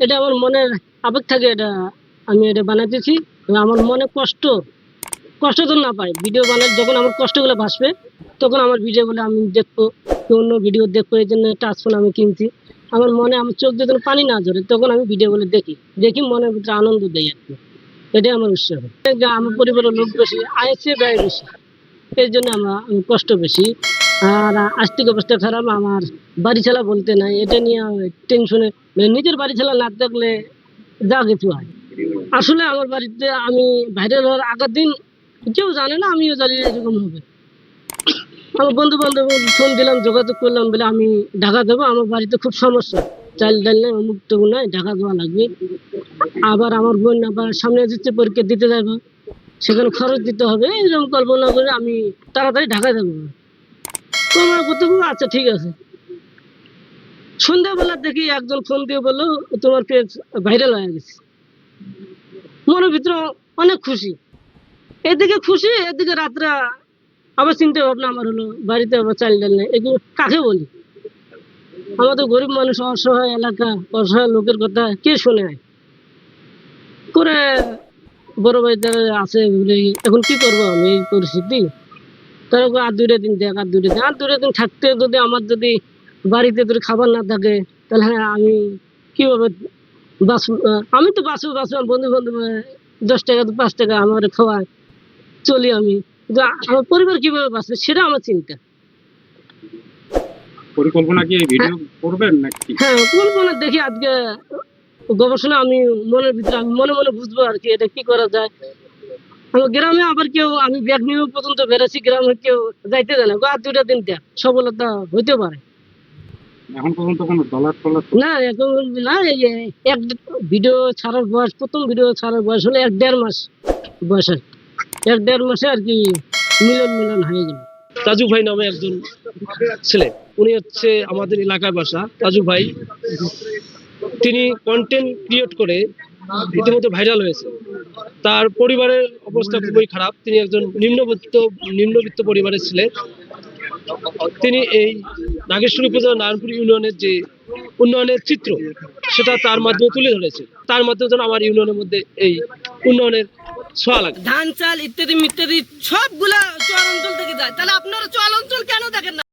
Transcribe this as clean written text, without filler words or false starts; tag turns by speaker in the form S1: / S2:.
S1: এটা আমার মনের আবেগ থাকে, এটা আমি এটা বানাইতেছি। আমার মনে কষ্ট কষ্ট তো না পাই, ভিডিও বানাই যখন আমার কষ্টগুলো ভাসবে তখন আমার ভিডিওগুলো আমি দেখবো, অন্য ভিডিও দেখবো। এই জন্য টাচ ফোন আমি কিনছি। আমার মনে আমার চোখ যখন পানি না ধরে তখন আমি ভিডিওগুলো দেখি, মনের ভিতরে আনন্দ দেয় আর কি। এটাই আমার উৎসাহ। আমার পরিবারের লোক বেশি, আয়ের চেয়ে ব্যয় বেশি, এই জন্য আমার কষ্ট বেশি। আর আর্থিক অবস্থা খারাপ, আমার বাড়ি ছাড়া বলতে নাই, এটা নিয়ে টেনশনে, নিজের বাড়ি ছাড়া না থাকলে যা কিছু হয়। আসলে আমার বাড়িতে আমি ভাইরাল হওয়ার আগের দিন কেউ জানে না, আমিও জানি না এরকম হবে। আমার বন্ধু বান্ধব ফোন দিলাম, যোগাযোগ করলাম, বলে আমি ঢাকা যাবো, আমার বাড়িতে খুব সমস্যা, চাল ডাল নেই, অমুক টুকু নাই, ঢাকা যাওয়া লাগবে। আবার আমার বোন আবার সামনে যাচ্ছে, পরীক্ষা দিতে যাবো, সেখানে খরচ দিতে হবে, এরকম কল্পনা করে আমি তাড়াতাড়ি ঢাকা যাবো। তো আমার করতে আচ্ছা ঠিক আছে। সন্ধ্যাবেলা দেখি একজন ফোন দিয়ে বললো তোমার পেজ ভাইরাল হয়ে গেছে। মনের ভিতরে অনেক খুশি, এদিকে খুশি, এদিকে রাত্রে আবার চিন্তা ভাবনা আমার হলো, বাড়িতে আবার চাল ডাল নেই, এগুলো কাকে বলি? আমাদের গরিব মানুষ, অসহায় এলাকা, অসহায় লোকের কথা কে শোনে করে। বড় ভাই আছে বলে এখন কি করবো আমি এই পরিস্থিতি। তারা আর 2টা দিন দেখ, আর 2টা দিন থাকতে যদি আমার যদি বাড়িতে যদি খাবার না থাকে, তাহলে হ্যাঁ আমি কিভাবে বাঁচবো? আমি তো বাঁচবো, বন্ধু বান্ধব 10 টাকা 5 টাকা আমার খাওয়ায় চলি আমি, কিন্তু আমার পরিবার কিভাবে বাঁচবে সেটা আমার চিন্তা।
S2: পরিকল্পনা কি ভিডিও করবেন নাকি?
S1: হ্যাঁ, পরিকল্পনা দেখি আজকে গবেষণা আমি মনের ভিতরে আমি মনে মনে বুঝবো আর কি, এটা কি করা যায়। আমার গ্রামে আবার কেউ, আমি ব্যাগ নিয়ে পর্যন্ত বেরোছি, গ্রামে কেউ যাইতে দেয় না, আর 2টা দিন দেখ, সফলতা হইতে পারে।
S2: এখন পর্যন্ত কোনো ডলার
S1: না এখন না, এই এক ভিডিও ছাড়ার বয়স, প্রথম ভিডিও ছাড়ার বয়স হলো 1-1.5 মাস বয়স, 1-1.5 মাসে আর কি মিলন হয়ে গেল।
S3: তাজু ভাই নামে একজন ছেলে, উনি হচ্ছে আমাদের এলাকার বাসা। তাজু ভাই তিনি কন্টেন্ট ক্রিয়েট করে ইতিমধ্যে ভাইরাল হয়েছে। তার পরিবারের অবস্থা খুবই খারাপ, তিনি একজন নিম্নবিত্ত পরিবারের ছেলে। তিনি এই নাগেশ্বরী উপজেলা নারায়ণপুর ইউনিয়নের যে উন্নয়নের চিত্র, সেটা তার মাধ্যমে তুলে ধরেছে। তার মাধ্যমে যেন আমার ইউনিয়নের মধ্যে এই উন্নয়নের ছোঁয়া লাগে।
S1: ধান চাল ইত্যাদি সবগুলা চর অঞ্চল থেকে যায়, তাহলে আপনারা চর অঞ্চল কেন দেখেন না?